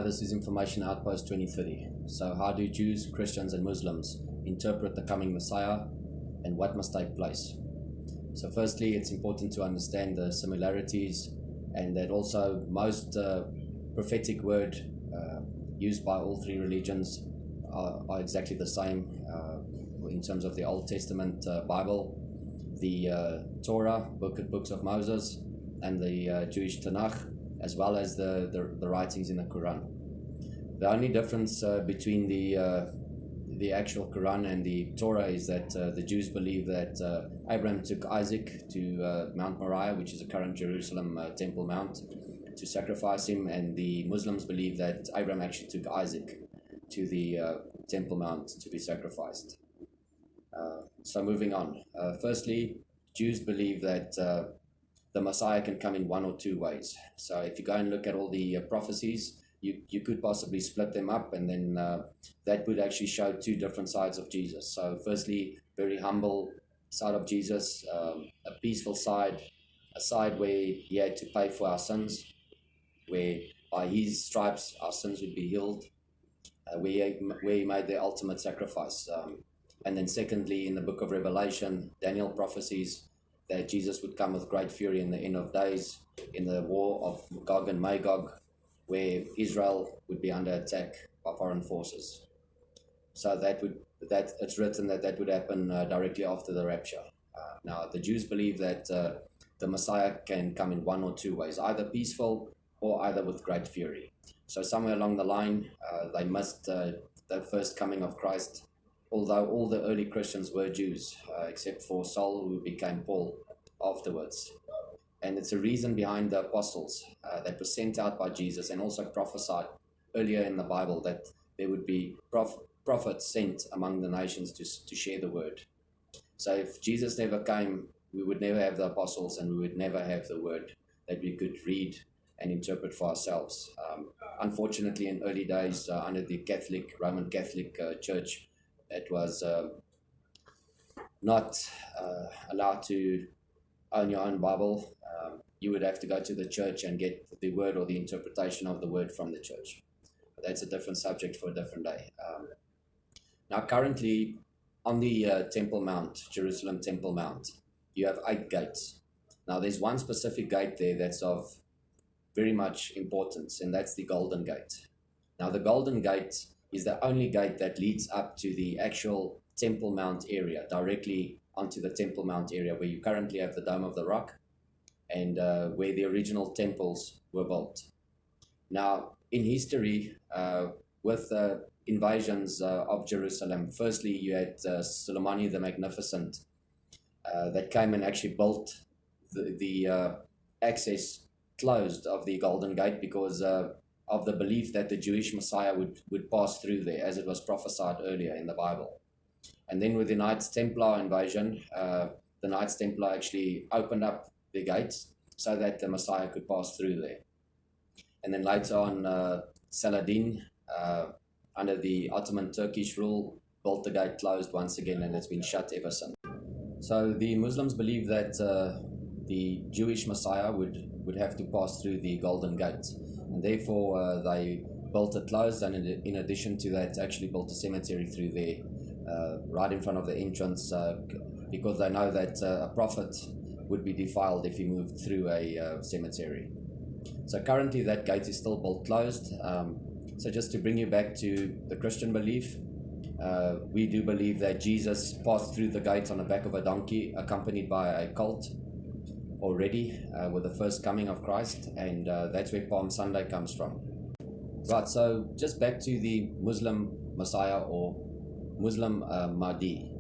this is Information Outpost 2030. So how do Jews, Christians and Muslims interpret the coming Messiah, and what must take place? So firstly, it's important to understand the similarities, and that also most prophetic word used by all three religions are exactly the same in terms of the Old Testament Bible, the Torah, books of Moses, and the Jewish Tanakh, as well as the writings in the Quran. The only difference between the actual Quran and the Torah is that the Jews believe that Abraham took Isaac to Mount Moriah, which is the current Jerusalem Temple Mount, to sacrifice him, and the Muslims believe that Abraham actually took Isaac to the Temple Mount to be sacrificed. So moving on. Firstly, Jews believe that the Messiah can come in one or two ways. So if you go and look at all the prophecies, you could possibly split them up, and then that would actually show two different sides of Jesus. So firstly, very humble side of Jesus, a peaceful side, a side where he had to pay for our sins, where by his stripes our sins would be healed, where he made the ultimate sacrifice. And then secondly, in the book of Revelation, Daniel prophesies that Jesus would come with great fury in the end of days, in the war of Gog and Magog, where Israel would be under attack by foreign forces. So it's written that would happen directly after the rapture. Now, the Jews believe that the Messiah can come in one or two ways, either peaceful or either with great fury. So somewhere along the line, they missed the first coming of Christ, although all the early Christians were Jews, except for Saul, who became Paul afterwards. And it's a reason behind the apostles that were sent out by Jesus, and also prophesied earlier in the Bible that there would be prophets sent among the nations to share the word. So if Jesus never came, we would never have the apostles, and we would never have the word that we could read and interpret for ourselves. Unfortunately, in early days, under the Roman Catholic Church, it was not allowed to own your own Bible. You would have to go to the church and get the word or the interpretation of the word from the church. But that's a different subject for a different day. Now, currently, on the Temple Mount, Jerusalem Temple Mount, you have 8 gates. Now, there's one specific gate there that's of very much importance, and that's the Golden Gate. Now, the Golden Gate is the only gate that leads up to the actual Temple Mount area, directly onto the Temple Mount area, where you currently have the Dome of the Rock, and where the original temples were built. Now, in history, with invasions of Jerusalem, firstly you had Soleimani the Magnificent that came and actually built the access closed of the Golden Gate, because of the belief that the Jewish Messiah would pass through there, as it was prophesied earlier in the Bible. And then with the Knights Templar invasion, the Knights Templar actually opened up the gates so that the Messiah could pass through there. And then later on, Saladin, under the Ottoman Turkish rule, built the gate closed once again, and it's been shut ever since. So the Muslims believe that the Jewish Messiah would have to pass through the Golden Gate, and therefore they built it closed, and in addition to that, actually built a cemetery through there, right in front of the entrance, because they know that a prophet would be defiled if he moved through a cemetery. So currently that gate is still built closed. So just to bring you back to the Christian belief, we do believe that Jesus passed through the gate on the back of a donkey, accompanied by a colt already, with the first coming of Christ, and that's where Palm Sunday comes from. Right, so just back to the Muslim Messiah, or Muslim Mahdi.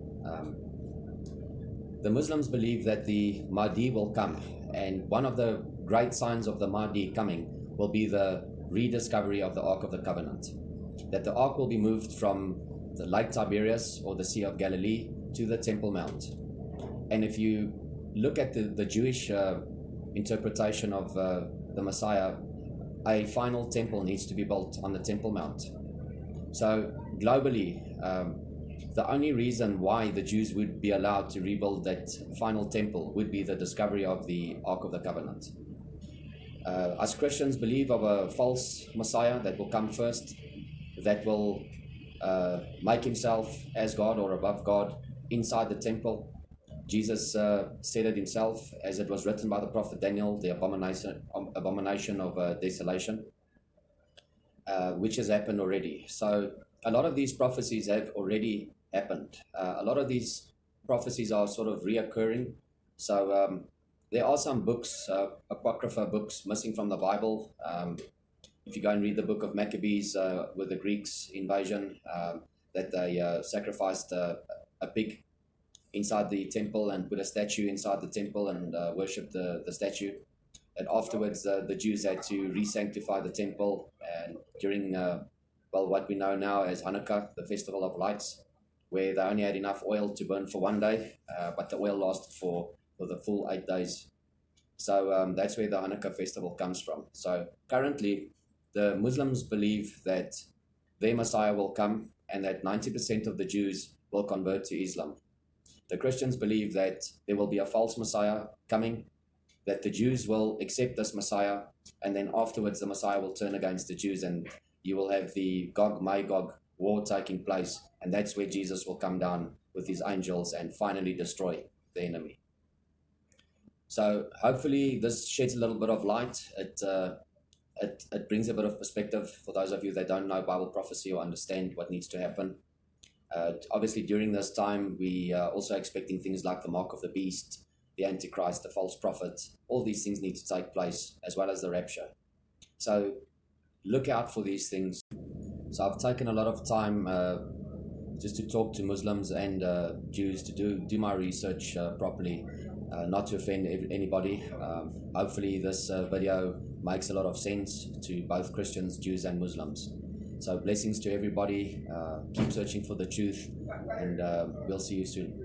The Muslims believe that the Mahdi will come, and one of the great signs of the Mahdi coming will be the rediscovery of the Ark of the Covenant. That the Ark will be moved from the Lake Tiberias, or the Sea of Galilee, to the Temple Mount. And if you look at the Jewish interpretation of the Messiah, a final temple needs to be built on the Temple Mount. So globally, the only reason why the Jews would be allowed to rebuild that final temple would be the discovery of the Ark of the Covenant. Us Christians believe of a false Messiah that will come first, that will make himself as God or above God inside the temple. Jesus said it himself, as it was written by the prophet Daniel, the abomination of desolation, which has happened already. So a lot of these prophecies have already happened. A lot of these prophecies are sort of reoccurring. So there are some books, apocrypha books, missing from the Bible. If you go and read the book of Maccabees with the Greeks invasion, that they sacrificed a pig inside the temple and put a statue inside the temple and worshipped the statue. And afterwards, the Jews had to re-sanctify the temple. And during, what we know now as Hanukkah, the Festival of Lights, where they only had enough oil to burn for one day, but the oil lasted for the full 8 days. So that's where the Hanukkah festival comes from. So currently, the Muslims believe that their Messiah will come and that 90% of the Jews will convert to Islam. The Christians believe that there will be a false Messiah coming, that the Jews will accept this Messiah, and then afterwards the Messiah will turn against the Jews, and you will have the Gog-Magog war taking place, and that's where Jesus will come down with his angels and finally destroy the enemy. So hopefully this sheds a little bit of light. It brings a bit of perspective for those of you that don't know Bible prophecy or understand what needs to happen. Obviously, during this time, we are also expecting things like the mark of the beast, the Antichrist, the false prophet. All these things need to take place, as well as the rapture. So look out for these things. So I've taken a lot of time just to talk to Muslims and Jews, to do my research properly, not to offend anybody. Hopefully this video makes a lot of sense to both Christians, Jews and Muslims. So blessings to everybody. Keep searching for the truth, and we'll see you soon.